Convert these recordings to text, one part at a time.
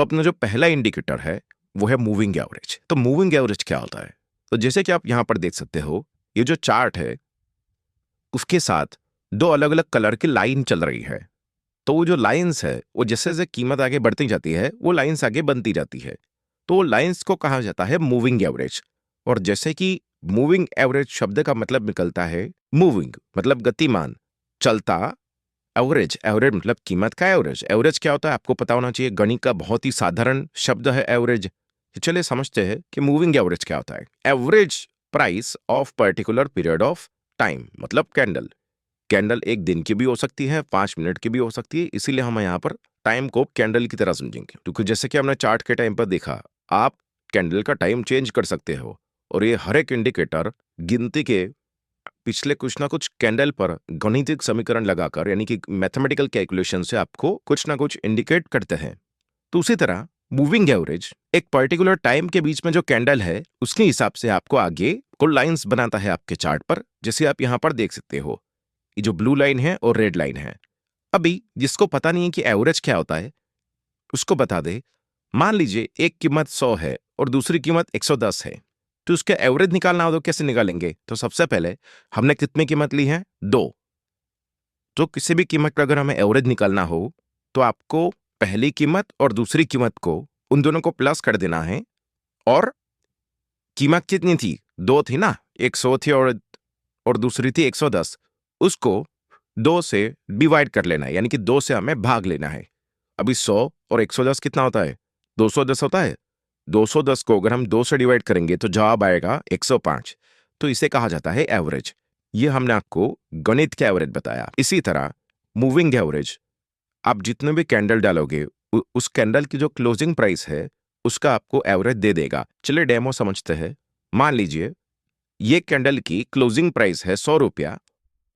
तो अपना जो पहला इंडिकेटर है वो है मूविंग एवरेज। तो मूविंग एवरेज क्या होता है? तो जैसे कि आप यहां पर देख सकते हो, ये जो चार्ट है उसके साथ दो अलग अलग कलर की लाइन चल रही है। तो वो जो लाइंस है वो जैसे जैसे कीमत आगे बढ़ती जाती है वो लाइंस आगे बनती जाती है। तो वो लाइंस को कहा जाता है मूविंग एवरेज। और जैसे कि मूविंग एवरेज शब्द का मतलब निकलता है मूविंग मतलब गतिमान, चलता, एवरेज एवरेज मतलब कीमत का एवरेज। एवरेज क्या होता है आपको पता होना चाहिए, गणित का बहुत ही साधारण शब्द है एवरेज। चलिए समझते हैं कि मूविंग एवरेज क्या होता है। Average price of particular period of time मतलब कैंडल। कैंडल एक दिन की भी हो सकती है, 5 मिनट की भी हो सकती है, इसीलिए हम यहाँ पर टाइम को कैंडल की तरह समझेंगे। क्योंकि जैसे कि हमने चार्ट के टाइम पर देखा, आप कैंडल का टाइम चेंज कर सकते हो और ये हर एक इंडिकेटर गिनती के पिछले कुछ ना कुछ कैंडल पर गणितिक समीकरण लगाकर यानी कि मैथमेटिकल कैलकुलेशन से आपको कुछ ना कुछ इंडिकेट करते हैं। तो उसी तरह मूविंग एवरेज एक पर्टिकुलर टाइम के बीच में जो कैंडल है उसके हिसाब से आपको आगे को लाइंस बनाता है आपके चार्ट पर, जैसे आप यहां पर देख सकते हो। ये जो ब्लू लाइन है और रेड लाइन है। अभी जिसको पता नहीं है कि एवरेज क्या होता है उसको बता दे। मान लीजिए एक कीमत 100 है और दूसरी कीमत 110 है, तो उसका एवरेज निकालना हो तो कैसे निकालेंगे? तो सबसे पहले हमने कितनी कीमत ली है? 2। तो किसी भी कीमत का अगर हमें एवरेज निकालना हो तो आपको पहली कीमत और दूसरी कीमत को उन दोनों को प्लस कर देना है। और कीमत कितनी थी? 2 थी ना, एक 100 थी और दूसरी थी 110। उसको 2 से डिवाइड कर लेना है, यानी कि 2 से हमें भाग लेना है। अभी 100 और 110 कितना होता है? 210 होता है। 210 को अगर हम 2 से डिवाइड करेंगे तो जवाब आएगा 105। तो इसे कहा जाता है एवरेज। ये हमने आपको गणित का एवरेज बताया। इसी तरह मूविंग एवरेज, आप जितने भी कैंडल डालोगे उस कैंडल की जो क्लोजिंग प्राइस है उसका आपको एवरेज दे देगा। चलिए डेमो समझते हैं। मान लीजिए ये कैंडल की क्लोजिंग प्राइस है 100 रुपया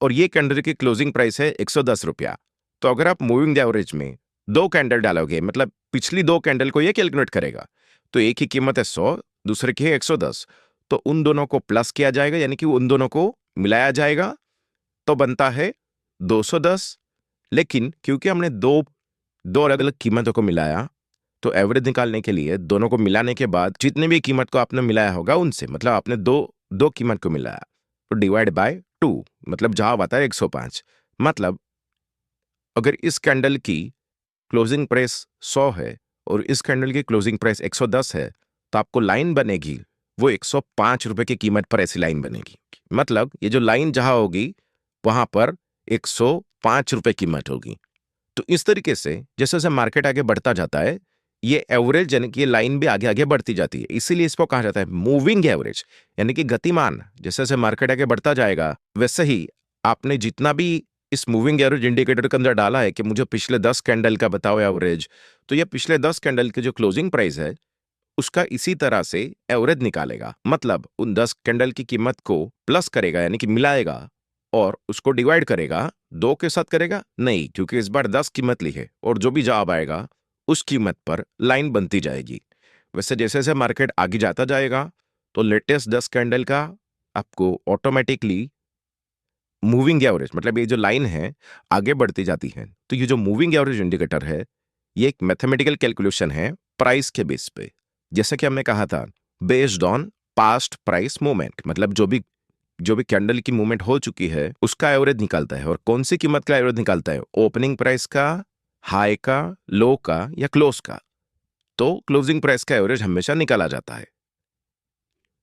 और ये कैंडल की क्लोजिंग प्राइस है 110 रुपया। तो अगर आप मूविंग एवरेज में दो कैंडल डालोगे मतलब पिछली दो कैंडल को ये कैलकुलेट करेगा। तो एक की कीमत है 100, दूसरे की है 110। तो उन दोनों को प्लस किया जाएगा यानी कि उन दोनों को मिलाया जाएगा तो बनता है 210। लेकिन क्योंकि हमने दो दो अलग अलग कीमतों को मिलाया तो एवरेज निकालने के लिए दोनों को मिलाने के बाद जितने भी कीमत को आपने मिलाया होगा उनसे, मतलब आपने दो दो कीमत को मिलाया तो डिवाइड बाय 2 मतलब जवाब आता है 105। मतलब अगर इस कैंडल की क्लोजिंग प्राइस 100 है और इस कैंडल की क्लोजिंग प्राइस 110 है तो आपको लाइन बनेगी वो 105 रुपए की कीमत पर ऐसी लाइन बनेगी। मतलब ये जो लाइन जहां होगी वहां पर 105 रुपए कीमत होगी। तो इस तरीके से जैसे जैसे मार्केट आगे बढ़ता जाता है ये एवरेज यानी कि ये लाइन भी आगे आगे बढ़ती जाती है, इसीलिए इसको कहा जाता है मूविंग एवरेज यानी कि गतिमान। जैसे जैसे मार्केट आगे बढ़ता जाएगा वैसे ही आपने जितना भी इस मूविंग एवरेज इंडिकेटर के अंदर डाला है कि मुझे पिछले 10 कैंडल का बताओ एवरेज, तो ये पिछले 10 कैंडल की जो क्लोजिंग प्राइस है उसका इसी तरह से एवरेज निकालेगा। मतलब उन 10 कैंडल की कीमत को प्लस करेगा यानी कि मिलाएगा और उसको डिवाइड करेगा। 2 के साथ करेगा नहीं, क्योंकि इस बार 10 कीमत ली है और जो भी जवाब आएगा उस कीमत पर लाइन बनती जाएगी। वैसे जैसे जैसे मार्केट आगे जाता जाएगा तो लेटेस्ट 10 कैंडल का आपको ऑटोमेटिकली मूविंग एवरेज मतलब ये जो लाइन है आगे बढ़ती जाती है। तो ये जो मूविंग एवरेज इंडिकेटर है ये एक मैथमेटिकल कैलकुलेशन है प्राइस के बेस पे। जैसे कि हमने कहा था based on past price movement, मतलब जो भी कैंडल की मूवमेंट हो चुकी है उसका एवरेज निकालता है। और कौन सी कीमत का एवरेज निकालता है? ओपनिंग प्राइस का, हाई का, लो का या क्लोज का। तो क्लोजिंग प्राइस का एवरेज हमेशा निकाला जाता है।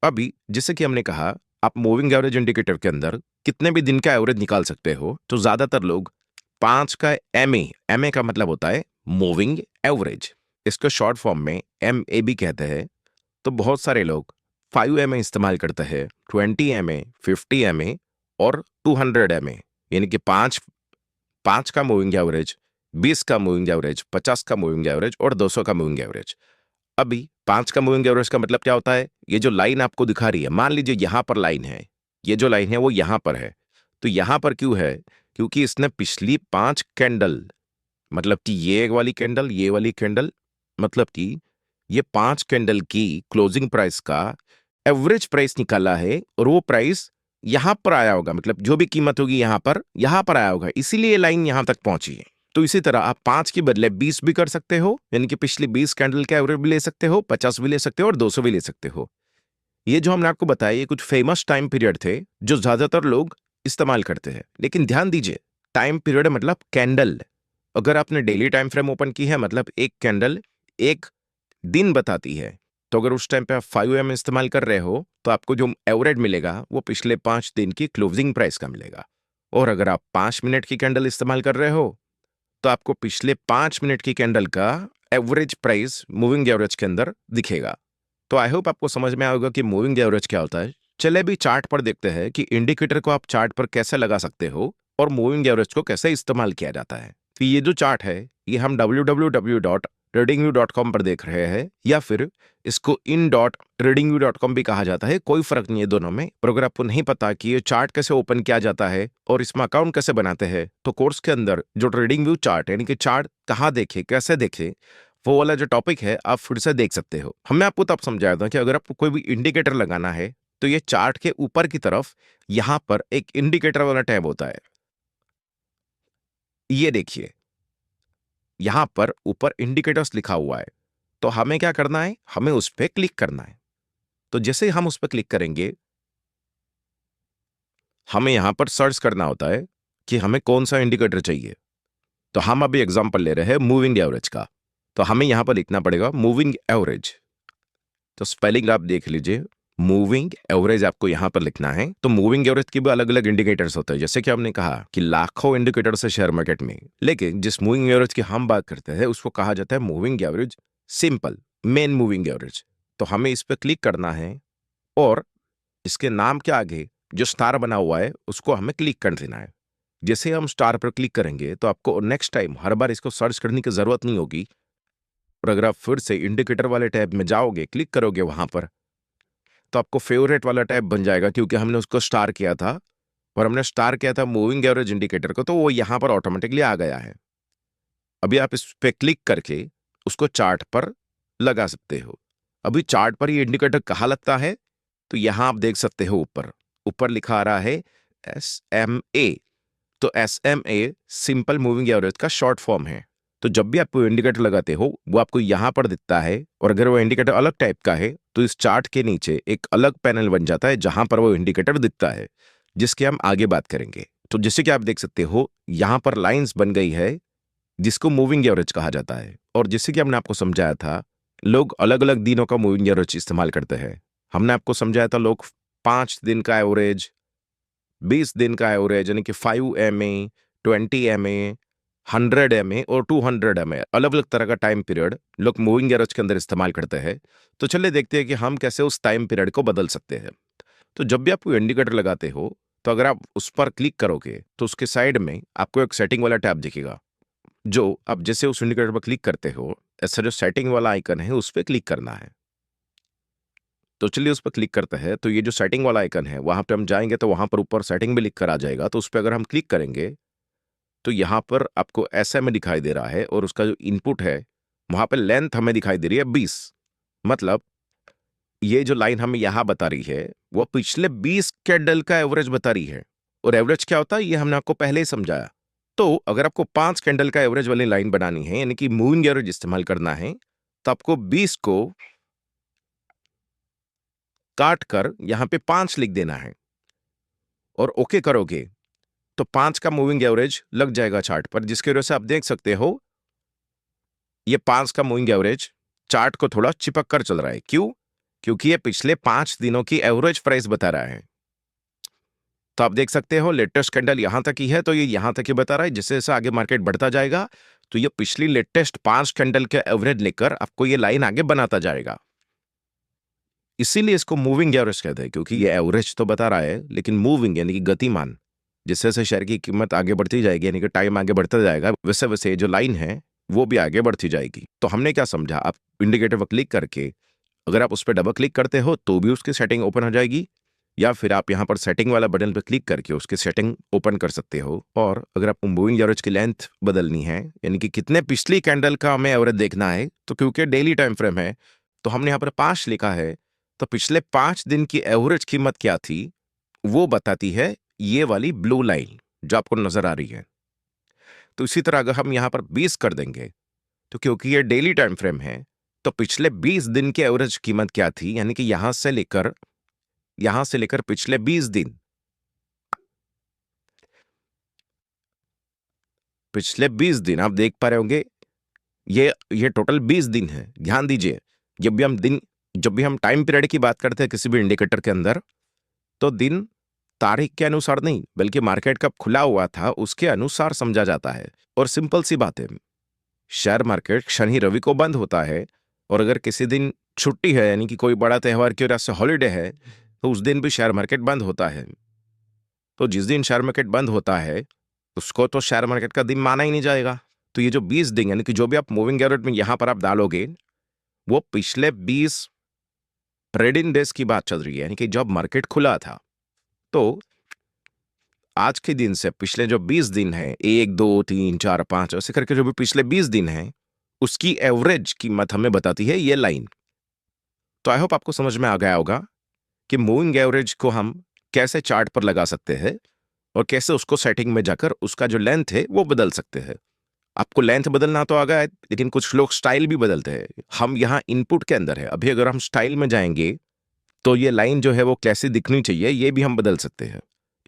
अभी जैसे कि हमने कहा आप मूविंग एवरेज इंडिकेटर के अंदर कितने भी दिन का एवरेज निकाल सकते हो, तो ज्यादातर लोग 5 का एमए का मतलब होता है मूविंग एवरेज। इसको शॉर्ट फॉर्म में MAB कहते हैं। तो बहुत सारे लोग 5 MA इस्तेमाल करते हैं, 20 MA, 50 MA और 200 MA, यानी कि 5 का मूविंग एवरेज, 20 का मूविंग एवरेज, 50 का मूविंग एवरेज और 200 का मूविंग एवरेज। अभी 5 का मूविंग एवरेज का मतलब क्या होता है? ये जो लाइन आपको दिखा रही है, मान लीजिए यहां पर लाइन है, ये जो लाइन है वो यहां पर है। तो यहां पर क्यों है? क्योंकि इसने पिछली 5 कैंडल, मतलब कि ये वाली कैंडल, ये वाली कैंडल, मतलब कि ये 5 कैंडल की क्लोजिंग प्राइस का एवरेज प्राइस निकाला है और वो प्राइस यहां पर आया होगा। मतलब जो भी कीमत होगी यहां पर आया होगा, इसीलिए लाइन यहां तक पहुंची है। तो इसी तरह आप 5 के बदले 20 भी कर सकते हो, यानी कि पिछली 20 कैंडल का एवरेज भी ले सकते हो, 50 भी ले सकते हो और 200 भी ले सकते हो। ये जो हमने आपको बताया ये कुछ फेमस टाइम पीरियड थे जो ज्यादातर लोग इस्तेमाल करते हैं। लेकिन ध्यान दीजिए, टाइम पीरियड मतलब कैंडल। अगर आपने डेली टाइम फ्रेम ओपन की है मतलब एक कैंडल एक दिन बताती है, तो अगर उस टाइम पे आप 5 AM इस्तेमाल कर रहे हो तो आपको जो एवरेज मिलेगा वो पिछले 5 दिन की क्लोजिंग प्राइस का मिलेगा। और अगर आप 5 मिनट की कैंडल इस्तेमाल कर रहे हो तो आपको पिछले 5 मिनट की कैंडल का एवरेज प्राइस मूविंग एवरेज के अंदर दिखेगा। तो आई होप आपको समझ में आएगा कि मूविंग एवरेज क्या होता है। चले भी चार्ट पर देखते हैं कि इंडिकेटर को आप चार्ट पर कैसे लगा सकते हो और मूविंग एवरेज को कैसे इस्तेमाल किया जाता है। तो ये जो चार्ट है ये हम www.tradingview.com पर देख रहे हैं, या फिर इसको in.tradingview.com भी कहा जाता है, कोई फर्क नहीं है दोनों में। और अगर आपको नहीं पता कि ये चार्ट कैसे ओपन किया जाता है और इसमें अकाउंट कैसे बनाते हैं, तो कोर्स के अंदर जो ट्रेडिंग व्यू चार्ट यानी कि चार्ट कहाँ देखे कैसे देखे वो वाला जो टॉपिक है आप फिर से देख सकते हो। हमने आपको तब समझाया था कि अगर आपको कोई भी इंडिकेटर लगाना है तो ये चार्ट के ऊपर की तरफ यहां पर एक इंडिकेटर वाला टैब होता है। ये देखिए यहां पर ऊपर इंडिकेटर्स लिखा हुआ है, तो हमें क्या करना है, हमें उस पर क्लिक करना है। तो जैसे हम उस पर क्लिक करेंगे हमें यहां पर सर्च करना होता है कि हमें कौन सा इंडिकेटर चाहिए। तो हम अभी एग्जांपल ले रहे हैं मूविंग एवरेज का, तो हमें यहां पर लिखना पड़ेगा मूविंग एवरेज। तो स्पेलिंग आप देख लीजिए, मूविंग एवरेज आपको यहां पर लिखना है। तो मूविंग एवरेज के भी अलग अलग इंडिकेटर्स होते हैं, जैसे कि हमने कहा कि लाखों इंडिकेटर्स है शेयर मार्केट में, लेकिन जिस मूविंग एवरेज की हम बात करते हैं उसको कहा जाता है moving average simple, main moving average. तो हमें इस पर क्लिक करना है और इसके नाम के आगे जो स्टार बना हुआ है उसको हमें क्लिक कर देना है। जैसे हम स्टार पर क्लिक करेंगे तो आपको नेक्स्ट टाइम हर बार इसको सर्च करने की जरूरत नहीं होगी। और अगर आप फिर से इंडिकेटर वाले टैब में जाओगे, क्लिक करोगे वहां पर, तो आपको फेवरेट वाला टैब बन जाएगा, क्योंकि हमने उसको स्टार किया था और हमने स्टार किया था मूविंग एवरेज इंडिकेटर को, तो वो यहां पर ऑटोमेटिकली आ गया है। अभी आप इस पे क्लिक करके उसको चार्ट पर लगा सकते हो। अभी चार्ट पर ये इंडिकेटर कहाँ लगता है, तो यहां आप देख सकते हो ऊपर ऊपर लिखा आ रहा है SMA। तो SMA सिंपल मूविंग एवरेज का शॉर्ट फॉर्म है। तो जब भी आप इंडिकेटर लगाते हो वो आपको यहां पर दिखता है, और अगर वो इंडिकेटर अलग टाइप का है तो इस चार्ट के नीचे एक अलग पैनल बन जाता है जहां पर वो इंडिकेटर दिखता है, जिसकी हम आगे बात करेंगे। तो जैसे कि आप देख सकते हो यहां पर लाइंस बन गई है जिसको मूविंग एवरेज कहा जाता है। और जैसे कि हमने आपको समझाया था लोग अलग अलग दिनों का मूविंग एवरेज इस्तेमाल करते हैं। हमने आपको समझाया था लोग 5 दिन का एवरेज, 20 दिन का एवरेज यानी कि 5 MA, 20 MA, 100 MA और 200 MA, अलग अलग तरह का टाइम पीरियड लोग मूविंग एवरेज के अंदर इस्तेमाल करते हैं। तो चलिए देखते हैं कि हम कैसे उस टाइम पीरियड को बदल सकते हैं। तो जब भी आप कोई इंडिकेटर लगाते हो तो अगर आप उस पर क्लिक करोगे तो उसके साइड में आपको एक सेटिंग वाला टैब दिखेगा, जो आप जैसे उस इंडिकेटर पर क्लिक करते हो ऐसा जो सेटिंग वाला आइकन है उस पर क्लिक करना है। तो चलिए उस पर क्लिक करते हैं। तो ये जो सेटिंग वाला आइकन है वहां पे हम जाएंगे तो वहां पर ऊपर सेटिंग भी लिख कर आ जाएगा। तो उस पर अगर हम क्लिक करेंगे तो यहां पर आपको SMA दिखाई दे रहा है और उसका जो इनपुट है वहां पे लेंथ हमें दिखाई दे रही है 20। मतलब ये जो लाइन हमें यहां बता रही है वो पिछले 20 कैंडल का एवरेज बता रही है। और एवरेज क्या होता है ये हमने आपको पहले ही समझाया। तो अगर आपको 5 कैंडल का एवरेज वाली लाइन बनानी है यानी कि मूविंग एवरेज इस्तेमाल करना है तो आपको 20 को काट कर यहां पे 5 लिख देना है और ओके करोगे तो 5 का मूविंग एवरेज लग जाएगा चार्ट पर, जिसकी वजह से आप देख सकते हो ये 5 का मूविंग एवरेज चार्ट को थोड़ा चिपक कर चल रहा है। क्यों? क्योंकि ये पिछले 5 दिनों की एवरेज प्राइस बता रहा है। तो आप देख सकते हो लेटेस्ट कैंडल यहां तक ही है तो ये यहां तक ही बता रहा है। जैसे जैसे आगे मार्केट बढ़ता जाएगा तो ये पिछली लेटेस्ट 5 कैंडल के एवरेज लेकर आपको ये लाइन आगे बनाता जाएगा। इसीलिए इसको मूविंग एवरेज कहते हैं, क्योंकि ये एवरेज तो बता रहा है लेकिन मूविंग यानी कि गतिमान, जैसे जैसे शेयर की कीमत आगे बढ़ती जाएगी यानी कि टाइम आगे बढ़ता जाएगा वैसे वैसे जो लाइन है वो भी आगे बढ़ती जाएगी। तो हमने क्या समझा, आप इंडिकेटर पर क्लिक करके अगर आप उस पर डबल क्लिक करते हो तो भी उसकी सेटिंग ओपन हो जाएगी, या फिर आप यहां पर सेटिंग वाला बटन पर क्लिक करके उसकी सेटिंग ओपन कर सकते हो। और अगर आपको मूविंग एवरेज की लेंथ बदलनी है यानी कि कितने पिछली कैंडल का हमें एवरेज देखना है, तो क्योंकि डेली टाइम फ्रेम है तो हमने यहां पर 5 लिखा है, तो पिछले 5 दिन की एवरेज कीमत क्या थी वो बताती है ये वाली ब्लू लाइन जो आपको नजर आ रही है। तो इसी तरह अगर हम यहां पर 20 कर देंगे, तो क्योंकि ये डेली टाइम फ्रेम है, तो पिछले 20 दिन की एवरेज कीमत क्या थी, यानी कि यहां से लेकर पिछले 20 दिन, आप देख पा रहे होंगे, ये टोटल 20 दिन है। ध्यान दीजिए, जब भी हम टाइम पीरियड की बात करते हैं किसी भी इंडिकेटर के अंदर, तो दिन तारीख के अनुसार नहीं, बल्कि मार्केट कब खुला हुआ था उसके अनुसार समझा जाता है। और सिंपल सी बात है, शेयर मार्केट शनि रवि को बंद होता है, और अगर किसी दिन छुट्टी है, यानी कि कोई बड़ा त्योहार की वजह से हॉलिडे है, तो उस दिन भी शेयर मार्केट बंद होता है। तो जिस दिन शेयर मार्केट बंद होता है, उसको तो शेयर मार्केट का दिन माना ही नहीं जाएगा। तो ये जो 20 दिन, यानी कि जो भी आप मूविंग एवरेज में यहां पर आप डालोगे, वो पिछले 20 ट्रेडिंग डेज की बात चल रही है, यानी कि जब मार्केट खुला था। तो आज के दिन से पिछले जो 20 दिन है, 1 2 3 4 5 ऐसे करके जो भी पिछले 20 दिन है, उसकी एवरेज कीमत हमें बताती है ये लाइन। तो आई होप आपको समझ में आ गया होगा कि मूविंग एवरेज को हम कैसे चार्ट पर लगा सकते हैं, और कैसे उसको सेटिंग में जाकर उसका जो लेंथ है वो बदल सकते हैं। आपको लेंथ बदलना तो आ गया है, लेकिन कुछ लोग स्टाइल भी बदलते हैं। हम यहाँ इनपुट के अंदर है, अभी अगर हम स्टाइल में जाएंगे, तो ये लाइन जो है वो कैसे दिखनी चाहिए ये भी हम बदल सकते हैं।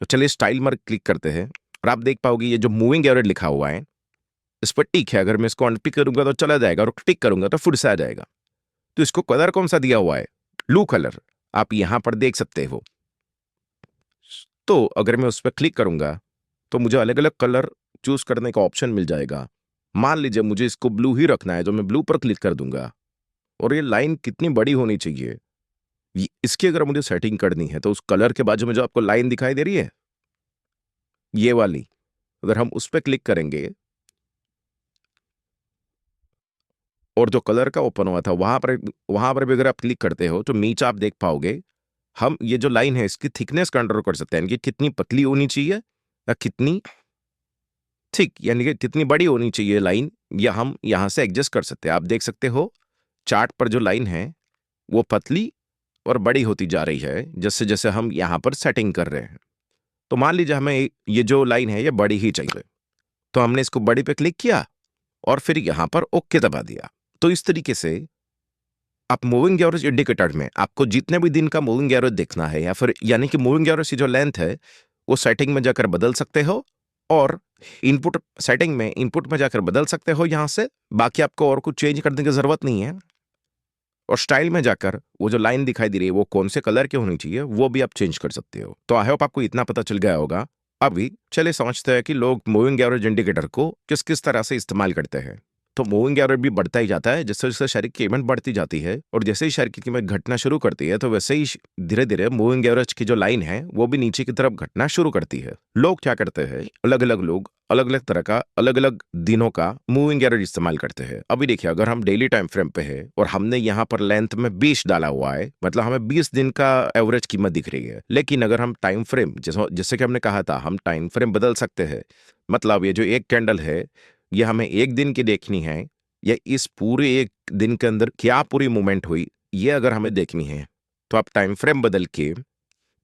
तो चलिए स्टाइल पर क्लिक करते हैं, और आप देख पाओगे ये जो मूविंग एवरेज लिखा हुआ है, इस पर टिक है। अगर मैं इसको अनटिक करूंगा तो चला जाएगा, और टिक करूंगा तो फिर से आ जाएगा। तो इसको कलर कौन सा दिया हुआ है? ब्लू कलर, आप यहां पर देख सकते हो। तो अगर मैं उस पर क्लिक करूंगा, तो मुझे अलग अलग कलर चूज करने का ऑप्शन मिल जाएगा। मान लीजिए मुझे इसको ब्लू ही रखना है, तो मैं ब्लू पर क्लिक कर दूंगा। और ये लाइन कितनी बड़ी होनी चाहिए, इसकी अगर मुझे सेटिंग करनी है, तो उस कलर के बाजू में जो आपको लाइन दिखाई दे रही है, ये वाली, अगर हम उस पर क्लिक करेंगे, और जो कलर का ओपन हुआ था वहां पर भी अगर आप क्लिक करते हो, तो नीचे आप देख पाओगे हम ये जो लाइन है इसकी थिकनेस कंट्रोल कर सकते हैं, कि कितनी पतली होनी चाहिए या कितनी थिक, यानी कि कितनी बड़ी होनी चाहिए लाइन, या हम यहां से एडजस्ट कर सकते हैं। आप देख सकते हो चार्ट पर जो लाइन है वो पतली और बड़ी होती जा रही है, जैसे जैसे हम यहां पर सेटिंग कर रहे हैं। तो मान लीजिए हमें ये जो लाइन है ये बड़ी ही चाहिए, तो हमने इसको बड़ी पे क्लिक किया, और फिर यहां पर ओके दबा दिया। तो इस तरीके से आप मूविंग एवरेज इंडिकेटर में आपको जितने भी दिन का मूविंग एवरेज देखना है, या फिर यानी कि मूविंग एवरेज की जो लेंथ है वो सेटिंग में जाकर बदल सकते हो, और इनपुट में जाकर बदल सकते हो यहां से। बाकी आपको और कुछ चेंज करने की जरूरत नहीं है। और स्टाइल में जाकर वो जो लाइन दिखाई दे रही है वो कौन से कलर की होनी चाहिए वो भी आप चेंज कर सकते हो। तो आई होप आपको इतना पता चल गया होगा। अभी चलिए समझते हैं कि लोग मूविंग एवरेज इंडिकेटर को किस किस तरह से इस्तेमाल करते हैं। तो मूविंग एवरेज भी बढ़ता ही जाता है जैसे जैसे शेयर की कीमत बढ़ती जाती है, और जैसे ही शेयर की कीमत घटना शुरू करती है, तो वैसे ही धीरे धीरे मूविंग एवरेज की जो लाइन है वो भी नीचे की तरफ घटना शुरू करती है। लोग क्या करते हैं, अलग अलग लोग अलग अलग तरह का अलग अलग दिनों का मूविंग एवरेज इस्तेमाल करते हैं। अभी देखिए, अगर हम डेली टाइम फ्रेम पे है और हमने यहाँ पर लेंथ में 20 डाला हुआ है, मतलब हमें 20 दिन का एवरेज कीमत दिख रही है। लेकिन अगर हम टाइम फ्रेम, जैसे कि हमने कहा था, हम टाइम फ्रेम बदल सकते हैं। मतलब ये जो एक कैंडल है ये हमें एक दिन की देखनी है, या इस पूरे एक दिन के अंदर क्या पूरी मूवमेंट हुई ये अगर हमें देखनी है, तो आप टाइम फ्रेम बदल के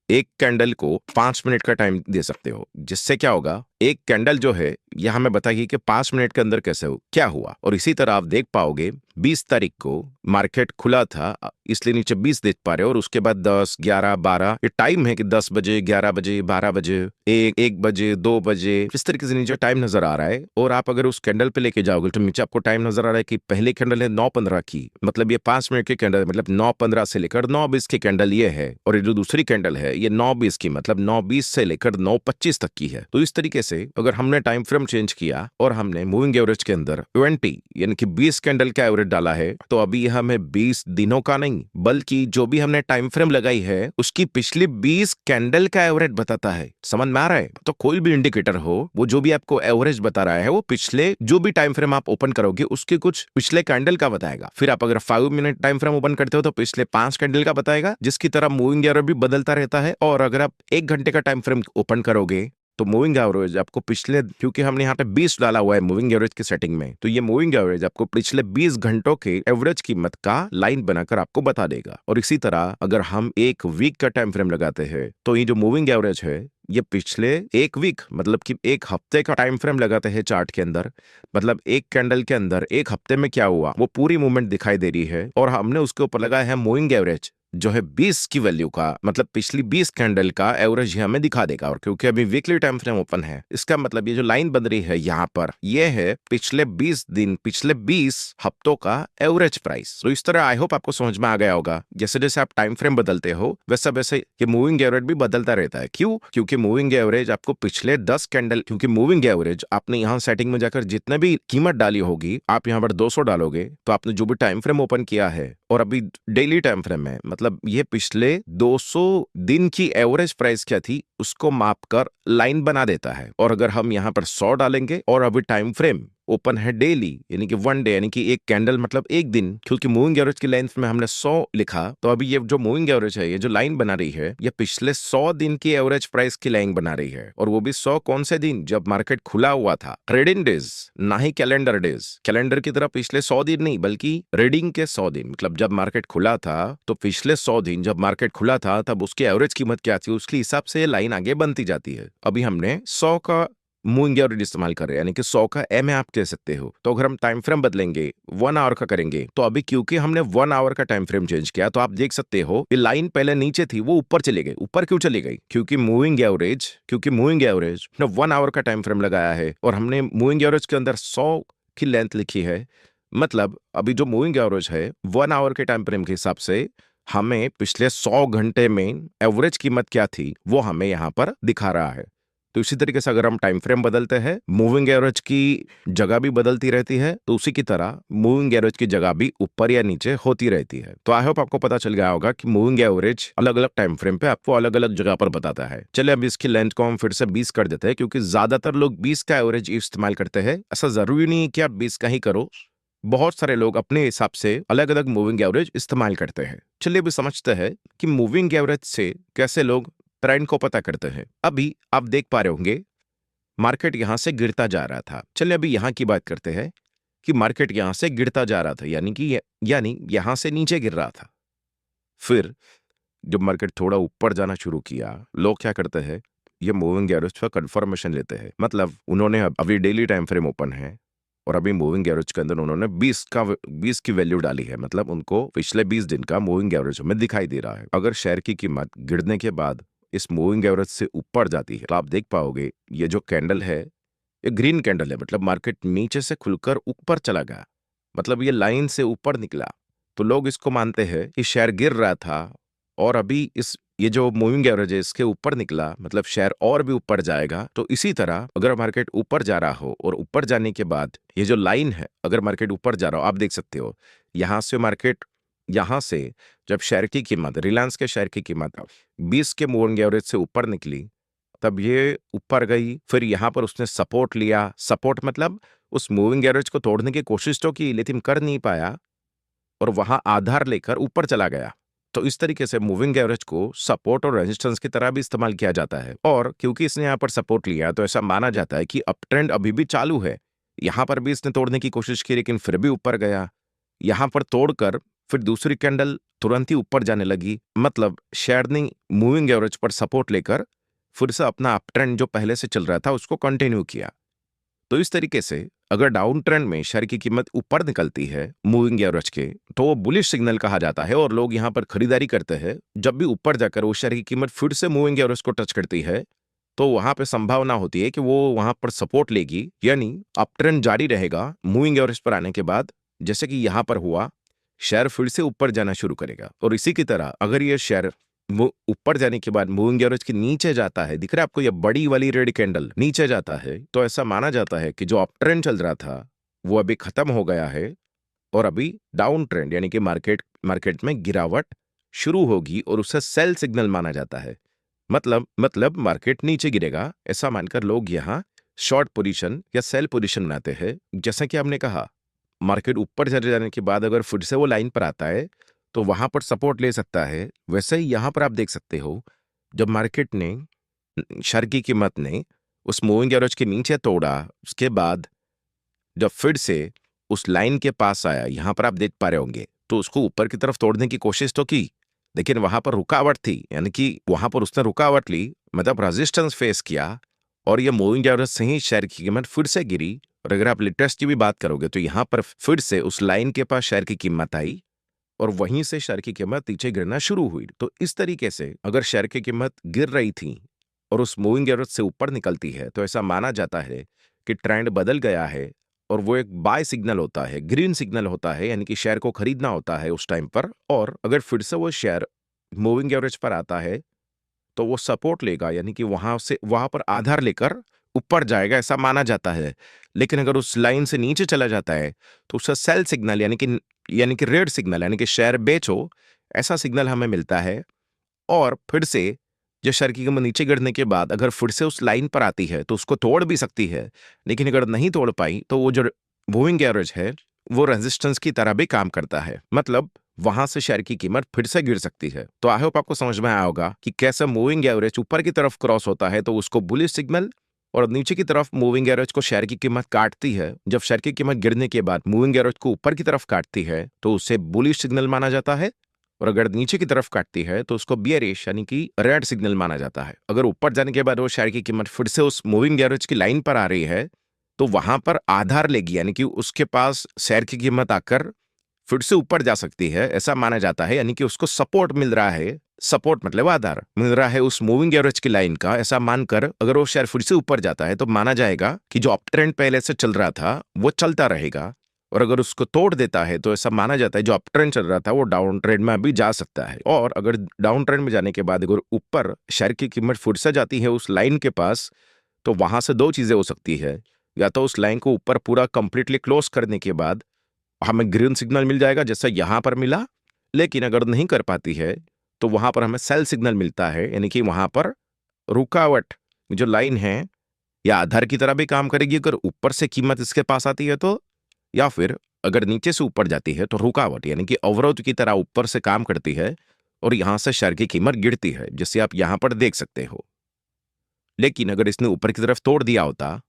एक कैंडल को 5 मिनट का टाइम दे सकते हो। जिससे क्या होगा, एक कैंडल जो है यह हमें बताएगी कि 5 मिनट के अंदर कैसे क्या हुआ। और इसी तरह आप देख पाओगे 20 तारीख को मार्केट खुला था, इसलिए नीचे 20 देख पा रहे हो, और उसके बाद 10 11 12 ये टाइम है कि 10 बजे 11 बजे 12 बजे 1 बजे 2 बजे, इस तरीके से नीचे टाइम नजर आ रहा है। और आप अगर उस कैंडल पे लेके जाओगे तो नीचे आपको टाइम नजर आ रहा है कि पहले कैंडल है 9:15 की, मतलब ये 5 मिनट की कैंडल, मतलब 9:15 से लेकर 9:20 की कैंडल ये है। और ये जो दूसरी कैंडल है ये 9:20 की, मतलब 9:20 से लेकर 9:25 तक की है। तो इस तरीके से अगर हमने टाइम फ्रेम चेंज किया और हमने मूविंग एवरेज के अंदर 20 यानी कि 20 कैंडल का एवरेज डाला है, तो अभी हमें 20 दिनों का नहीं, बल्कि जो भी हमने टाइम फ्रेम लगाई है उसकी पिछली 20 कैंडल का एवरेज बताता है। समझ में आ रहा है? तो कोई भी इंडिकेटर हो, वो जो भी आपको एवरेज बता रहा है वो पिछले जो भी टाइम फ्रेम आप ओपन करोगे उसके कुछ पिछले कैंडल का बताएगा। फिर आप अगर 5 मिनट टाइम फ्रेम ओपन करते हो तो पिछले 5 कैंडल का बताएगा, जिसकी तरह मूविंग एवरेज भी बदलता रहता है। और अगर आप 1 घंटे का टाइम फ्रेम ओपन करोगे तो मूविंग एवरेज आपको पिछले, क्योंकि हमने यहाँ पे 20 डाला हुआ है मूविंग एवरेज की सेटिंग में, तो ये मूविंग एवरेज आपको पिछले 20 घंटों के एवरेज कीमत का लाइन बनाकर आपको बता देगा। और इसी तरह अगर हम 1 वीक का टाइम फ्रेम लगाते हैं तो ये जो मूविंग एवरेज है ये पिछले एक वीक मतलब कि एक हफ्ते का टाइम फ्रेम लगाते हैं चार्ट के अंदर, मतलब एक कैंडल के अंदर एक हफ्ते में क्या हुआ वो पूरी मूवमेंट दिखाई दे रही है, और हमने उसके ऊपर लगाया है मूविंग एवरेज जो है 20 की वैल्यू का, मतलब पिछली 20 कैंडल का एवरेज ये हमें दिखा देगा। और क्योंकि अभी वीकली टाइम फ्रेम ओपन है, इसका मतलब ये जो लाइन बन रही है यहाँ पर, ये है पिछले 20 दिन, पिछले 20 हफ्तों का एवरेज प्राइस। तो इस तरह आई होप आपको समझ में आ गया होगा। जैसे जैसे आप टाइम फ्रेम बदलते हो वैसा वैसे ये मूविंग एवरेज भी बदलता रहता है। क्यों? क्योंकि मूविंग एवरेज आपको पिछले 10 कैंडल, क्योंकि मूविंग एवरेज आपने यहाँ सेटिंग में जाकर जितने भी कीमत डाली होगी, आप यहाँ पर 200 डालोगे तो आपने जो भी टाइम फ्रेम ओपन किया है और अभी डेली टाइम फ्रेम है, मतलब ये पिछले 200 दिन की एवरेज प्राइस क्या थी उसको माप कर लाइन बना देता है। और अगर हम यहाँ पर 100 डालेंगे और अभी टाइम फ्रेम ओपन है डेली यानी कि 1 डे, यानी कि एक कैंडल मतलब एक दिन, क्योंकि मूविंग एवरेज की लेंथ में हमने 100 लिखा, तो अभी ये जो मूविंग एवरेज है, ये जो लाइन बना रही है, ये पिछले 100 दिन की एवरेज प्राइस की लाइन बना रही है। और वो भी 100 कौन से दिन? जब मार्केट खुला हुआ था, ट्रेडिंग डेज, ना ही कैलेंडर डेज। कैलेंडर की तरह पिछले 100 दिन नहीं, बल्कि रीडिंग के 100 दिन, मतलब जब मार्केट खुला था तो पिछले 100 दिन जब मार्केट खुला था तब उसकी एवरेज कीमत क्या थी, उसके हिसाब से लाइन आगे बनती जाती है। अभी हमने 100 का मूविंग एवरेज इस्तेमाल कर रहे हैं, यानी कि 100 का एम आप कह सकते हो। तो अगर हम टाइम फ्रेम बदलेंगे 1 आवर का करेंगे, तो अभी क्योंकि हमने 1 आवर का टाइम फ्रेम चेंज किया, तो आप देख सकते हो ये लाइन पहले नीचे थी वो ऊपर चली गई। ऊपर क्यों चली गई? क्योंकि मूविंग एवरेज ने 1 आवर का टाइम फ्रेम लगाया है और हमने मूविंग एवरेज के अंदर 100 की लेंथ लिखी है। मतलब अभी जो मूविंग एवरेज है 1 आवर के टाइम फ्रेम के हिसाब से हमें पिछले 100 घंटे में एवरेज कीमत क्या थी वो हमें यहां पर दिखा रहा है। तो इसी तरीके से अगर हम टाइम फ्रेम बदलते हैं, मूविंग एवरेज की जगह भी बदलती रहती है, तो उसी की तरह मूविंग एवरेज की जगह भी ऊपर या नीचे होती रहती है। तो आई होप आपको पता चल गया होगा कि मूविंग एवरेज अलग अलग टाइम फ्रेम पे आपको अलग अलग जगह पर बताता है। चलिए अब इसकी लेंथ को हम फिर से 20 कर देते हैं, क्योंकि ज्यादातर लोग 20 का एवरेज इस्तेमाल करते हैं। ऐसा जरूरी नहीं है कि आप 20 का ही करो, बहुत सारे लोग अपने हिसाब से अलग अलग मूविंग एवरेज इस्तेमाल करते हैं। चलिए भी समझते हैं कि मूविंग एवरेज से कैसे लोग ट्रेंड को पता करते हैं। अभी आप देख पा रहे होंगे मार्केट यहां से गिरता जा रहा था। चलिए अभी यहां की बात करते हैं कि मार्केट यहां से गिरता जा रहा था, यानी यहां से नीचे गिर रहा था। फिर जब मार्केट थोड़ा ऊपर जाना शुरू किया, लोग क्या करते हैं, ये मूविंग एवरेज पर कंफर्मेशन लेते हैं। मतलब उन्होंने अभी डेली टाइम फ्रेम ओपन है और अभी मूविंग एवरेज के अंदर उन्होंने 20 की वैल्यू डाली है, मतलब उनको पिछले 20 दिन का मूविंग एवरेज हमें दिखाई दे रहा है। अगर शेयर की कीमत गिरने के बाद इस मूविंग एवरेज से ऊपर जाती है, तो आप देख पाओगे ये जो कैंडल है ये ग्रीन कैंडल है, मतलब मार्केट नीचे से खुलकर ऊपर चला गया, मतलब ये लाइन से ऊपर निकला। तो लोग इसको मानते हैं कि शेयर गिर रहा था और अभी ये जो मूविंग एवरेज है इसके ऊपर निकला, मतलब शेयर और भी ऊपर जाएगा। तो इसी तरह अगर मार्केट ऊपर जा रहा हो और ऊपर जाने के बाद ये जो लाइन है, अगर मार्केट ऊपर जा रहा हो, आप देख सकते हो यहां से जब शेयर की कीमत, रिलायंस के शेयर की कीमत 20 के मूविंग एवरेज से ऊपर निकली, तब ये ऊपर गई। फिर यहां पर उसने सपोर्ट लिया। सपोर्ट मतलब उस मूविंग एवरेज को तोड़ने की कोशिश तो की लेकिन कर नहीं पाया और वहां आधार लेकर ऊपर चला गया। तो इस तरीके से मूविंग एवरेज को सपोर्ट और रेजिस्टेंस की तरह भी इस्तेमाल किया जाता है। और क्योंकि इसने यहां पर सपोर्ट लिया तो ऐसा माना जाता है कि अप ट्रेंड अभी भी चालू है। यहां पर भी इसने तोड़ने की कोशिश की लेकिन फिर भी ऊपर गया। यहां पर तोड़कर फिर दूसरी कैंडल तुरंत ही ऊपर जाने लगी, मतलब शेयर ने मूविंग एवरेज पर सपोर्ट लेकर फिर से अपना अप ट्रेंड जो पहले से चल रहा था उसको कंटिन्यू किया। तो इस तरीके से अगर डाउन ट्रेंड में शेयर की कीमत ऊपर निकलती है मूविंग एवरेज के, तो वो बुलिश सिग्नल कहा जाता है और लोग यहां पर खरीदारी करते हैं। जब भी ऊपर जाकर वो शेयर की कीमत फिर से मूविंग एवरेज को टच करती है, तो वहां पे संभावना होती है कि वो वहां पर सपोर्ट लेगी, यानी अप ट्रेंड जारी रहेगा मूविंग एवरेज पर आने के बाद। जैसे कि यहां पर हुआ, शेयर फिर से ऊपर जाना शुरू करेगा। और इसी की तरह अगर ये शेयर ऊपर जाने के बाद मूविंग एवरेज के नीचे जाता है, दिख रहा है आपको ये बड़ी वाली रेड कैंडल नीचे जाता है, तो ऐसा माना जाता है कि जो अप ट्रेंड चल रहा था वो अभी खत्म हो गया है और अभी डाउन ट्रेंड यानी कि मार्केट में गिरावट शुरू होगी और उसे सेल सिग्नल माना जाता है। मतलब मार्केट नीचे गिरेगा, ऐसा मानकर लोग यहाँ शॉर्ट पोजीशन या सेल पोजीशन बनाते हैं। जैसा कि हमने कहा, मार्केट ऊपर चले जाने के बाद अगर फिर से वो लाइन पर आता है तो वहां पर सपोर्ट ले सकता है। वैसे ही यहां पर आप देख सकते हो, जब मार्केट ने, शेयर की कीमत ने उस मूविंग एवरेज के नीचे तोड़ा, उसके बाद जब फिर से उस लाइन के पास आया, यहां पर आप देख पा रहे होंगे, तो उसको ऊपर की तरफ तोड़ने की कोशिश तो की लेकिन वहां पर रुकावट थी, यानी कि वहां पर उसने रुकावट ली, मतलब रेजिस्टेंस फेस किया, और ये मूविंग एवरेज से ही शेयर की कीमत फिर से गिरी। और अगर आप लेटेस्ट की भी बात करोगे तो यहां पर फिर से उस लाइन के पास शेयर की कीमत आई और वहीं से शेयर की कीमत नीचे गिरना शुरू हुई। तो इस तरीके से अगर शेयर की कीमत गिर रही थी और उस मूविंग एवरेज से ऊपर निकलती है तो ऐसा माना जाता है कि ट्रेंड बदल गया है और वो एक बाय सिग्नल होता है, ग्रीन सिग्नल होता है, यानी कि शेयर को खरीदना होता है उस टाइम पर। और अगर फिर से वो शेयर मूविंग एवरेज पर आता है तो वो सपोर्ट लेगा, यानी कि वहां पर आधार लेकर ऊपर जाएगा, ऐसा माना जाता है। लेकिन अगर उस लाइन से नीचे चला जाता है तो उसका सेल सिग्नल, यानी कि रेड सिग्नल, यानी कि शेयर बेचो, ऐसा सिग्नल हमें मिलता है। और फिर से जो शेयर की कीमत नीचे गिरने के बाद अगर फिर से उस लाइन पर आती है तो उसको तोड़ भी सकती है, लेकिन अगर नहीं तोड़ पाई तो वो जो मूविंग एवरेज है वो रेजिस्टेंस की तरह भी काम करता है, मतलब वहां से शेयर की कीमत फिर से गिर सकती है। तो आई होप आपको समझ में आया होगा कि कैसे मूविंग एवरेज ऊपर की तरफ क्रॉस होता है तो उसको बुलिश सिग्नल, और नीचे की तरफ मूविंग एवरेज को शेयर की कीमत काटती है। जब शेयर की कीमत गिरने के बाद मूविंग एवरेज को ऊपर की तरफ काटती है तो उसे बुलिश सिग्नल माना जाता है, और अगर नीचे की तरफ काटती है तो उसको बियरिश, यानी कि रेड सिग्नल माना जाता है। अगर ऊपर जाने के बाद वो शेयर की कीमत फिर से उस मूविंग एवरेज की लाइन पर आ रही है तो वहां पर आधार लेगी, यानी कि उसके पास शेयर की कीमत आकर फिर से ऊपर जा सकती है, ऐसा माना जाता है। यानी कि उसको सपोर्ट मिल रहा है, सपोर्ट मतलब आधार मिल रहा है उस मूविंग एवरेज की लाइन का, ऐसा मानकर अगर वो शेयर फिर से ऊपर जाता है तो माना जाएगा कि जो अप ट्रेंड पहले से चल रहा था वो चलता रहेगा। और अगर उसको तोड़ देता है तो ऐसा माना जाता है जो अप ट्रेंड चल रहा था वो डाउन ट्रेंड में अभी जा सकता है। और अगर डाउन ट्रेंड में जाने के बाद अगर ऊपर शेयर की कीमत फिर से जाती है उस लाइन के पास, तो वहां से दो चीजें हो सकती है। या तो उस लाइन को ऊपर पूरा कंप्लीटली क्लोज करने के बाद हमें ग्रीन सिग्नल मिल जाएगा जैसा यहां पर मिला, लेकिन अगर नहीं कर पाती है तो वहां पर हमें सेल सिग्नल मिलता है, यानी कि वहां पर रुकावट जो लाइन है या आधार की तरह भी काम करेगी अगर ऊपर से कीमत इसके पास आती है तो, या फिर अगर नीचे से ऊपर जाती है तो रुकावट यानी कि अवरोध की तरह ऊपर से काम करती है और यहां से शेयर की कीमत गिरती है, जिसे आप यहां पर देख सकते हो। लेकिन अगर इसने ऊपर की तरफ तोड़ दिया होता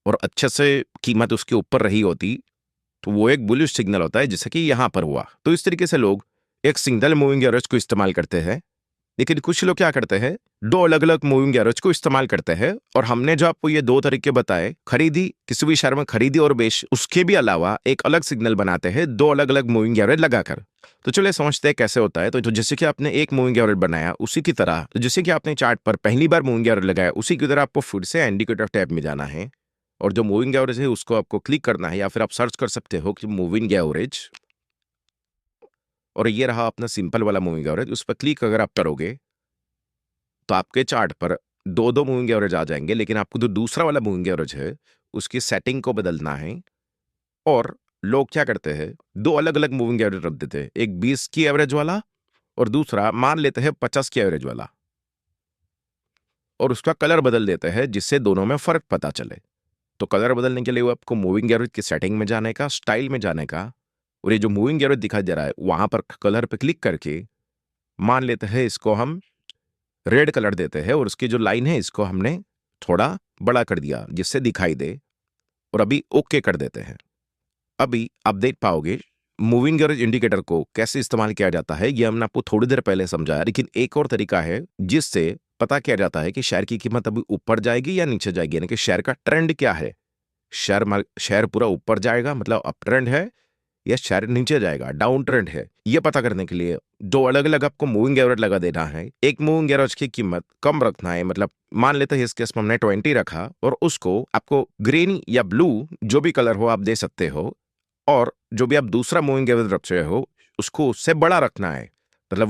और अच्छे से कीमत उसके ऊपर रही होती तो वो एक बुलिश सिग्नल होता है, जैसे कि यहां पर हुआ। तो इस तरीके से लोग एक सिंगल मूविंग एवरेज को इस्तेमाल करते हैं, लेकिन कुछ लोग क्या करते हैं, दो अलग अलग मूविंग एवरेज को इस्तेमाल करते हैं। और हमने जो आपको ये दो तरीके बताए, खरीदी, किसी भी शेयर में खरीदी और बेच, उसके भी अलावा एक अलग सिग्नल बनाते हैं दो अलग अलग मूविंग एवरेज लगाकर। तो चलिए समझते हैं कैसे होता है। तो जैसे कि आपने एक मूविंग एवरेज बनाया उसी की तरह, तो जैसे कि आपने चार्ट पर पहली बार मूविंग एवरेज लगाया उसी की तरह आपको फिर से इंडिकेटर टैब में जाना है और जो मूविंग एवरेज है उसको आपको क्लिक करना है, या फिर आप सर्च कर सकते हो कि मूविंग एवरेज, और ये रहा अपना सिंपल वाला मूविंग एवरेज। उस पर क्लिक अगर आप करोगे तो आपके चार्ट पर दो दो मूविंग एवरेज आ जाएंगे, लेकिन आपको जो दूसरा वाला मूविंग एवरेज है उसकी सेटिंग को बदलना है। और लोग क्या करते हैं, दो अलग अलग मूविंग एवरेज रख देते हैं, एक 20 की एवरेज वाला और दूसरा मान लेते हैं 50 की एवरेज वाला, और उसका कलर बदल देते हैं जिससे दोनों में फर्क पता चले। तो कलर बदलने के लिए वो आपको मूविंग एवरेज की सेटिंग में जाने का, स्टाइल में जाने का, और ये जो मूविंग एवरेज दिखाई दे रहा है वहां पर कलर पे क्लिक करके मान लेते हैं इसको हम रेड कलर देते हैं, और उसकी जो लाइन है इसको हमने थोड़ा बड़ा कर दिया जिससे दिखाई दे, और अभी ओके कर देते हैं। अभी आप देख पाओगे मूविंग एवरेज इंडिकेटर को कैसे इस्तेमाल किया जाता है, ये हमने आपको थोड़ी देर पहले समझाया। लेकिन एक और तरीका है जिससे पता किया जाता है कि शेयर की कीमत अभी ऊपर जाएगी या नीचे जाएगी, यानी कि शेयर का ट्रेंड क्या है। शेयर पूरा ऊपर जाएगा मतलब अप ट्रेंड है, या शेयर नीचे जाएगा डाउन ट्रेंड है। ये पता करने के लिए दो अलग अलग आपको मूविंग एवरेज लगा देना है। एक मूविंग एवरेज की कीमत कम रखना है, मतलब मान लेते हैं इस केस में हमने 20 रखा, और उसको आपको ग्रीन या ब्लू जो भी कलर हो आप दे सकते हो, और जो भी आप दूसरा मूविंग एवरेज रख रहे हो उसको उससे बड़ा रखना है। मतलब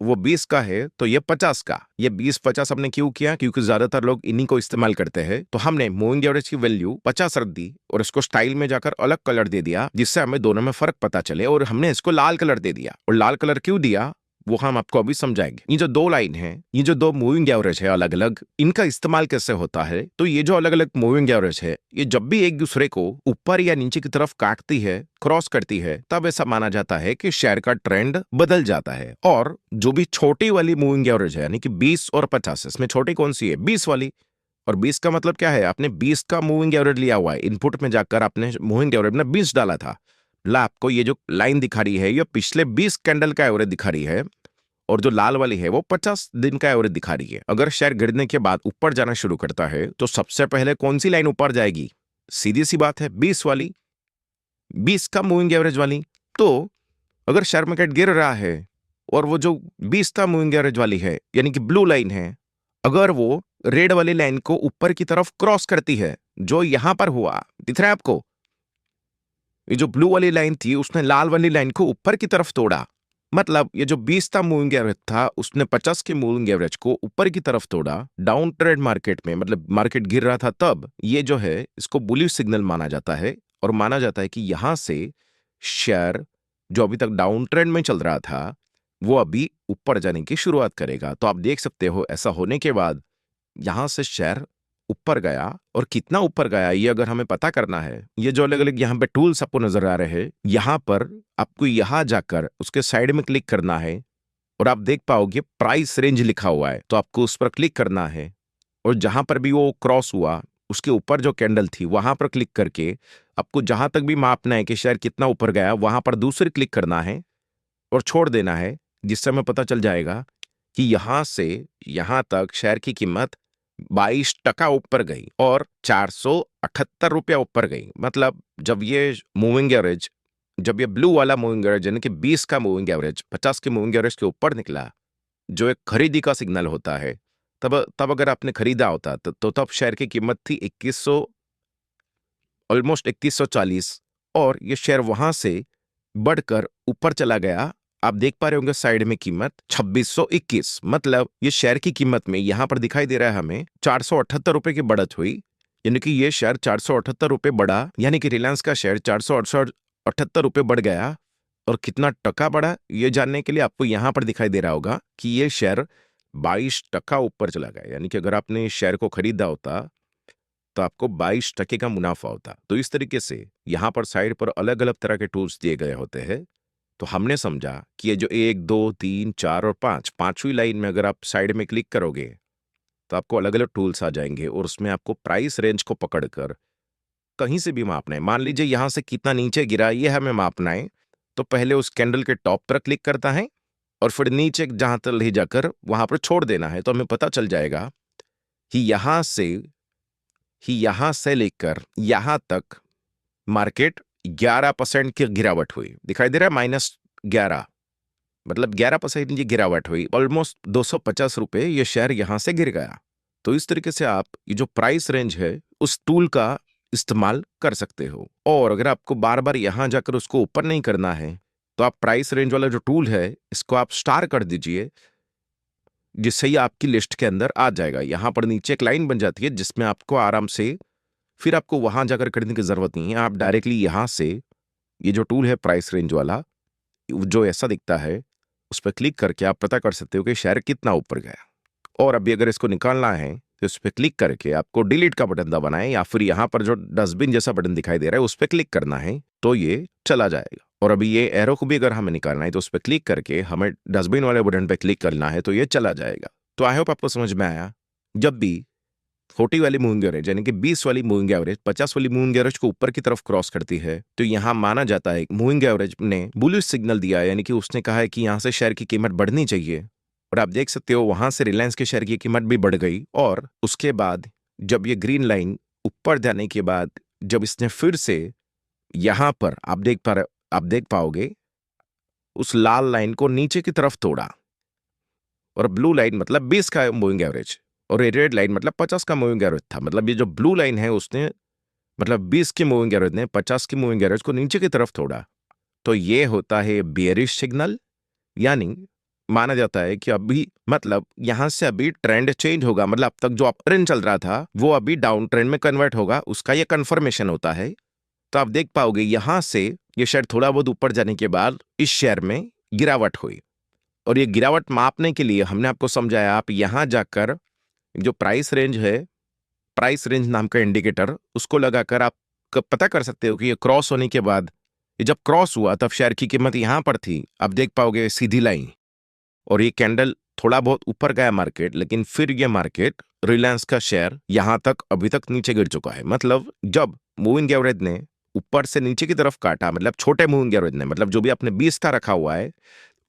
वो 20 का है तो ये 50 का। ये 20-50 हमने क्यों किया, क्योंकि ज्यादातर लोग इन्हीं को इस्तेमाल करते हैं। तो हमने मूविंग एवरेज की वैल्यू 50 रख दी और इसको स्टाइल में जाकर अलग कलर दे दिया जिससे हमें दोनों में फर्क पता चले, और हमने इसको लाल कलर दे दिया। और लाल कलर क्यों दिया वो हम आपको अभी समझाएंगे। ये जो दो लाइन है, ये जो दो मूविंग एवरेज है अलग अलग, इनका इस्तेमाल कैसे होता है। तो ये जो अलग अलग मूविंग एवरेज है ये जब भी एक दूसरे को ऊपर या नीचे की तरफ काटती है, क्रॉस करती है, तब ऐसा माना जाता है कि शेयर का ट्रेंड बदल जाता है। और जो भी छोटी वाली मूविंग एवरेज है यानी कि 20 और 50, इसमें छोटी कौन सी है, 20 वाली। और 20 का मतलब क्या है, आपने 20 का मूविंग एवरेज लिया हुआ है, इनपुट में जाकर आपने मूविंग एवरेज में 20 डाला था। ला आपको ये जो लाइन दिखा रही है ये पिछले 20 कैंडल का एवरेज दिखा रही है, और जो लाल वाली है वो 50 दिन का एवरेज दिखा रही है। अगर शेयर गिरने के बाद ऊपर जाना शुरू करता है तो सबसे पहले कौन सी लाइन ऊपर जाएगी? सीधी सी बात है, 20 वाली, 20 का मूविंग एवरेज वाली। तो अगर शेयर मार्केट गिर रहा है और वो जो 20 का मूविंग एवरेज वाली है यानी कि ब्लू लाइन है, अगर वो रेड वाली लाइन को ऊपर की तरफ क्रॉस करती है, जो यहां पर हुआ, दिख रहा है आपको? ये जो ब्लू वाली लाइन थी उसने लाल वाली लाइन को ऊपर की तरफ तोड़ा, मतलब ये जो 20 का मूविंग एवरेज था उसने 50 के मूविंग एवरेज को ऊपर की तरफ तोड़ा डाउन ट्रेंड मार्केट में, मतलब मार्केट गिर रहा था तब। ये जो है इसको बुलिश सिग्नल माना जाता है और माना जाता है कि यहां से शेयर जो अभी तक डाउन ट्रेंड में चल रहा था वो अभी ऊपर जाने की शुरुआत करेगा। तो आप देख सकते हो ऐसा होने के बाद यहां से शेयर ऊपर गया, और कितना ऊपर गया ये अगर हमें पता करना है, ये जो अलग अलग यहाँ पे टूल्स आपको नजर आ रहे हैं, यहां पर आपको यहां जाकर उसके साइड में क्लिक करना है और आप देख पाओगे प्राइस रेंज लिखा हुआ है, तो आपको उस पर क्लिक करना है और जहां पर भी वो क्रॉस हुआ उसके ऊपर जो कैंडल थी वहां पर क्लिक करके आपको जहां तक भी मापना है कि शेयर कितना ऊपर गया वहां पर दूसरी क्लिक करना है और छोड़ देना है, जिससे हमें पता चल जाएगा कि यहां से यहां तक शेयर की कीमत 22% ऊपर गई और 478 रुपया ऊपर गई। मतलब जब ये मूविंग एवरेज, जब ये ब्लू वाला मूविंग एवरेज यानी कि 20 का मूविंग एवरेज 50 के मूविंग एवरेज के ऊपर निकला, जो एक खरीदी का सिग्नल होता है, तब तब अगर आपने खरीदा होता तो तब शेयर की कीमत थी 2100, ऑलमोस्ट 3140, और ये शेयर वहां से बढ़कर ऊपर चला गया। आप देख पा रहे होंगे साइड में कीमत 2621, मतलब ये शेयर की कीमत में यहां पर दिखाई दे रहा है हमें 478 रुपए की बढ़त हुई, यानी कि ये शेयर 478 रुपए बढ़ा, यानी कि रिलायंस का शेयर 478 रुपए बढ़ गया। और कितना टका बढ़ा ये जानने के लिए आपको यहां पर दिखाई दे रहा होगा कि ये शेयर 22% ऊपर चला गया, यानी कि अगर आपने इस शेयर को खरीदा होता तो आपको 22% का मुनाफा होता। तो इस तरीके से यहां पर साइड पर अलग अलग तरह के टूल्स दिए गए होते हैं। तो हमने समझा कि ये जो 1, 2, 3, 4 और 5, पांचवी लाइन में अगर आप साइड में क्लिक करोगे तो आपको अलग अलग टूल्स आ जाएंगे और उसमें आपको प्राइस रेंज को पकड़कर कहीं से भी मापना है। मान लीजिए यहां से कितना नीचे गिरा ये हमें मापना है, तो पहले उस कैंडल के टॉप पर क्लिक करता है और फिर नीचे जहां तक ले जाकर वहां पर छोड़ देना है, तो हमें पता चल जाएगा कि यहां से लेकर यहां तक मार्केट 11% की गिरावट हुई, दिखाई दे रहा है -11, मतलब 11% की गिरावट हुई, ऑलमोस्ट 250 रुपए ये शेयर यहां से गिर गया। तो इस तरीके से आप ये जो प्राइस रेंज है उस टूल का इस्तेमाल कर सकते हो। और अगर आपको बार बार यहां जाकर उसको ऊपर नहीं करना है तो आप प्राइस रेंज वाला जो टूल है इसको आप स्टार कर दीजिए, जिससे ही आपकी लिस्ट के अंदर आ जाएगा। यहां पर नीचे एक लाइन बन जाती है जिसमें आपको आराम से, फिर आपको वहां जाकर करने की जरूरत नहीं है, आप डायरेक्टली यहां से ये जो टूल है प्राइस रेंज वाला जो ऐसा दिखता है उस पर क्लिक करके आप पता कर सकते हो कि शेयर कितना ऊपर गया। और अभी अगर इसको निकालना है तो इस पर क्लिक करके आपको डिलीट का बटन दबाना है, या फिर यहां पर जो डस्टबिन जैसा बटन दिखाई दे रहा है उस पर क्लिक करना है तो ये चला जाएगा। और अभी ये एरो को भी अगर हमें निकालना है तो उस पर क्लिक करके हमें डस्टबिन वाले बटन पर क्लिक करना है तो ये चला जाएगा। तो आई होप आपको समझ में आया। जब भी 40 वाली मूविंग एवरेज यानी कि 20 वाली मूविंग एवरेज 50 वाली मूविंग एवरेज को ऊपर की तरफ क्रॉस करती है तो यहां माना जाता है मूविंग एवरेज ने बुलिश सिग्नल दिया है, यानी कि उसने कहा है कि यहां से शेयर की कीमत बढ़नी चाहिए। और आप देख सकते हो वहां से रिलायंस के शेयर की कीमत भी बढ़ गई, और उसके बाद जब ये ग्रीन लाइन ऊपर जाने के बाद जब इसने फिर से यहां पर आप देख पाओगे उस लाल लाइन को नीचे की तरफ तोड़ा, और ब्लू लाइन मतलब 20 का मूविंग एवरेज और ये रेड लाइन मतलब 50 का मूविंग एवरेज था। मतलब ये जो ब्लू लाइन है उसने मतलब 20 की मूविंग एवरेज ने 50 की मूविंग एवरेज को नीचे की तरफ तोड़ा। तो ये होता है बेयरिश सिग्नल, यानी माना जाता है कि अभी मतलब यहां से अभी ट्रेंड चेंज होगा, मतलब अब तक जो अप ट्रेंड चल रहा था वो अभी डाउन ट्रेंड में कन्वर्ट होगा, उसका ये कंफर्मेशन होता है। तो आप देख पाओगे यहां से ये शेयर थोड़ा बहुत ऊपर जाने के बाद इस शेयर में गिरावट हुई, और ये गिरावट मापने के लिए हमने आपको समझाया आप यहां जाकर जो प्राइस रेंज है, प्राइस रेंज नाम का इंडिकेटर उसको लगाकर आप पता कर सकते हो कि ये क्रॉस होने के बाद, ये जब क्रॉस हुआ तब शेयर की कीमत यहां पर थी, आप देख पाओगे सीधी लाइन, और ये कैंडल थोड़ा बहुत ऊपर गया मार्केट, लेकिन फिर ये मार्केट रिलायंस का शेयर यहां तक अभी तक नीचे गिर चुका है। मतलब जब मूविंग एवरेज ने ऊपर से नीचे की तरफ काटा, मतलब छोटे मूविंग एवरेज ने, मतलब जो भी आपने 20 का रखा हुआ है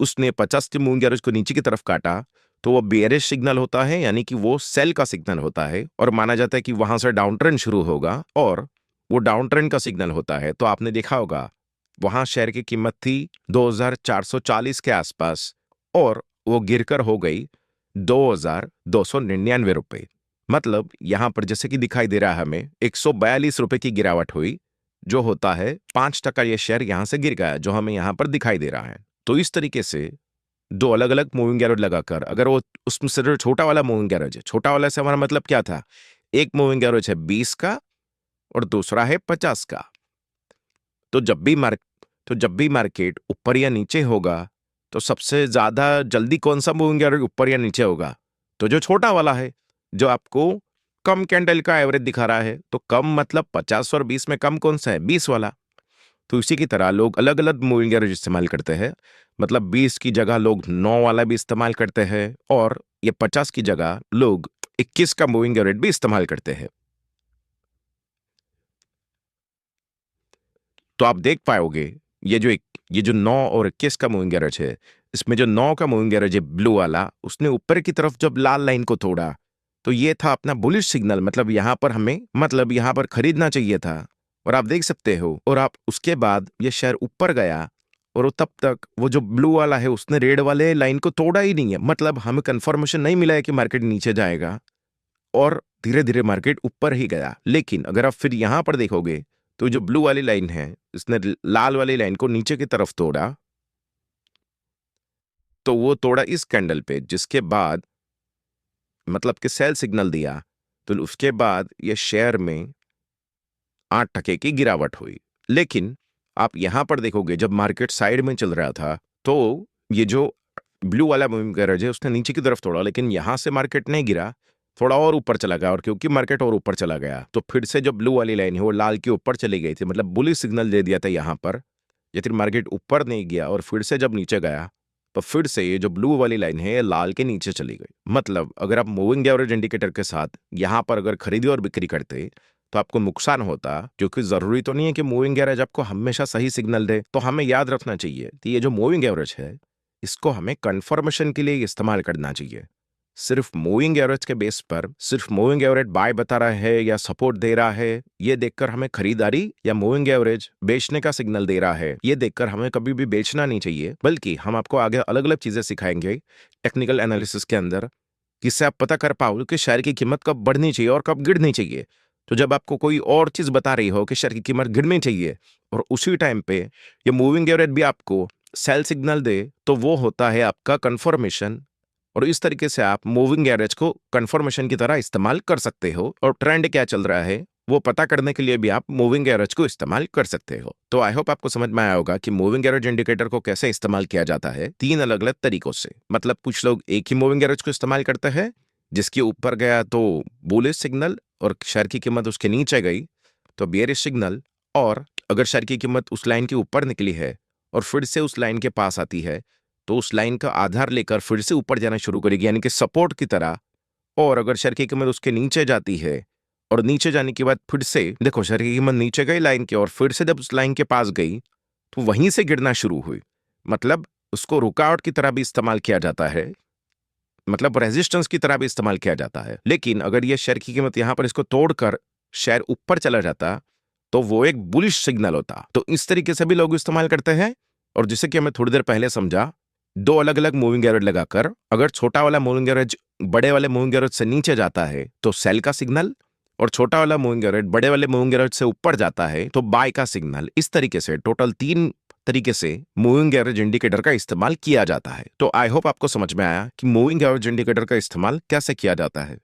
उसने 50 के मूविंग एवरेज को नीचे की तरफ काटा तो वो बेयरिश सिग्नल होता है, यानी कि वो सेल का सिग्नल होता है और माना जाता है कि वहां से डाउन ट्रेंड शुरू होगा और वो डाउन ट्रेंड का सिग्नल होता है। तो आपने देखा होगा वहां शेयर की कीमत थी 2440 के आसपास और वो गिरकर हो गई 2299 रुपए। मतलब यहां पर जैसे कि दिखाई दे रहा है हमें 142 रुपए की गिरावट हुई, जो होता है 5% ये शेयर यहां से गिर गया, जो हमें यहां पर दिखाई दे रहा है। तो इस तरीके से दो अलग अलग मूविंग एवरेज लगाकर, अगर वो उसमें से जो छोटा वाला मूविंग एवरेज है, छोटा वाला से हमारा मतलब क्या था, एक मूविंग एवरेज है 20 का और दूसरा है 50 का। तो जब भी मार्केट ऊपर या नीचे होगा तो सबसे ज्यादा जल्दी कौन सा मूविंग एवरेज ऊपर या नीचे होगा, तो जो छोटा वाला है, जो आपको कम कैंडल का एवरेज दिखा रहा है। तो कम मतलब 50 और 20 में कम कौन सा है, 20 वाला। तो इसी की तरह लोग अलग अलग मूविंग एवरेज इस्तेमाल करते हैं। मतलब 20 की जगह लोग 9 वाला भी इस्तेमाल करते हैं और ये 50 की जगह लोग 21 का मूविंग एवरेज भी इस्तेमाल करते हैं। तो आप देख पाओगे ये जो 9 और 21 का मूविंग एवरेज है, इसमें जो 9 का मूविंग एवरेज है ब्लू वाला, उसने ऊपर की तरफ जब लाल लाइन को तोड़ा तो ये था अपना बुलिश सिग्नल। मतलब यहां पर खरीदना चाहिए था और आप देख सकते हो। और आप उसके बाद ये शेयर ऊपर गया और तब तक वो जो ब्लू वाला है उसने रेड वाले लाइन को तोड़ा ही नहीं है। मतलब हमें कंफर्मेशन नहीं मिला है कि मार्केट नीचे जाएगा और धीरे धीरे मार्केट ऊपर ही गया। लेकिन अगर आप फिर यहां पर देखोगे तो जो ब्लू वाली लाइन है, इसने लाल वाली लाइन को नीचे की तरफ तोड़ा। तो वो तोड़ा इस कैंडल पे, जिसके बाद मतलब कि सेल सिग्नल दिया। तो उसके बाद ये शेयर में 8% की गिरावट हुई। लेकिन आप यहां पर देखोगे जब मार्केट साइड में चल रहा था तो ये जो ब्लू वाला मूविंग एवरेज है उसने नीचे की तरफ तोड़ा, लेकिन यहां से मार्केट नहीं गिरा, थोड़ा और ऊपर चला गया। और क्योंकि मार्केट और ऊपर चला गया तो फिर से जो ब्लू वाली लाइन है वो लाल के ऊपर चली गई थी, मतलब बुलिश सिग्नल दे दिया था यहां पर। या फिर मार्केट ऊपर नहीं गया और फिर से जब नीचे गया तो फिर से ये जो ब्लू वाली लाइन है ये लाल के नीचे चली गई। मतलब अगर आप मूविंग एवरेज इंडिकेटर के साथ यहां पर अगर खरीदी और बिक्री करते तो आपको नुकसान होता, क्योंकि जरूरी तो नहीं है कि मूविंग एवरेज आपको हमेशा सही सिग्नल दे। तो हमें याद रखना चाहिए कि ये जो मूविंग एवरेज है इसको हमें कंफर्मेशन के लिए इस्तेमाल करना चाहिए। सिर्फ मूविंग एवरेज के बेस पर सिर्फ मूविंग एवरेज बाय बता रहा है या सपोर्ट दे रहा है, ये देखकर हमें खरीदारी या मूविंग एवरेज बेचने का सिग्नल दे रहा है, ये देखकर हमें कभी भी बेचना नहीं चाहिए। बल्कि हम आपको आगे अलग अलग चीजें सिखाएंगे टेक्निकल एनालिसिस के अंदर, जिससे आप पता कर पाओ कि शेयर की कीमत कब बढ़नी चाहिए और कब गिरनी चाहिए। तो जब आपको कोई और चीज बता रही हो कि शेयर की कीमत गिरनी चाहिए और उसी टाइम पे ये मूविंग एवरेज भी आपको सेल सिग्नल दे, तो वो होता है आपका कंफर्मेशन। और इस तरीके से आप मूविंग एवरेज को कंफर्मेशन की तरह इस्तेमाल कर सकते हो और ट्रेंड क्या चल रहा है वो पता करने के लिए भी आप मूविंग एवरेज को इस्तेमाल कर सकते हो। तो आई होप आपको समझ में आया होगा कि मूविंग एवरेज इंडिकेटर को कैसे इस्तेमाल किया जाता है 3 अलग अलग तरीकों से। मतलब कुछ लोग एक ही मूविंग एवरेज को इस्तेमाल करते हैं, जिसके ऊपर गया तो बुलिश सिग्नल और शेयर की कीमत उसके नीचे गई तो बेयरिश सिग्नल। और अगर शेयर की कीमत उस लाइन के ऊपर निकली है और फिर से उस लाइन के पास आती है तो उस लाइन का आधार लेकर फिर से ऊपर जाना शुरू करेगी, यानी कि सपोर्ट की तरह। और अगर शेयर की कीमत उसके नीचे जाती है और नीचे जाने के बाद फिर से देखो शेयर की कीमत नीचे गई लाइन के और फिर से जब उस लाइन के पास गई तो वहीं से गिरना शुरू हुई। मतलब उसको रुकावट की तरह भी इस्तेमाल किया जाता है, मतलब रेजिस्टेंस की तरह भी इस्तेमाल किया जाता है। लेकिन अगर ये शेयर की कीमत यहां पर इसको तोड़कर शेयर ऊपर चला जाता तो वो एक बुलिश सिग्नल होता। तो इस तरीके से भी लोग इस्तेमाल करते हैं। और जैसे कि हमें थोड़ी देर पहले समझा, दो अलग अलग मूविंग एवरेज लगाकर अगर छोटा वाला मूविंग एवरेज बड़े वाले मूविंग एवरेज से नीचे जाता है तो सेल का सिग्नल, और छोटा वाला मूविंग एवरेज बड़े वाले मूविंग एवरेज से ऊपर जाता है तो बाय का सिग्नल। इस तरीके से टोटल 3 तरीके से मूविंग एवरेज इंडिकेटर का इस्तेमाल किया जाता है। तो आई होप आपको समझ में आया कि मूविंग एवरेज इंडिकेटर का इस्तेमाल कैसे किया जाता है।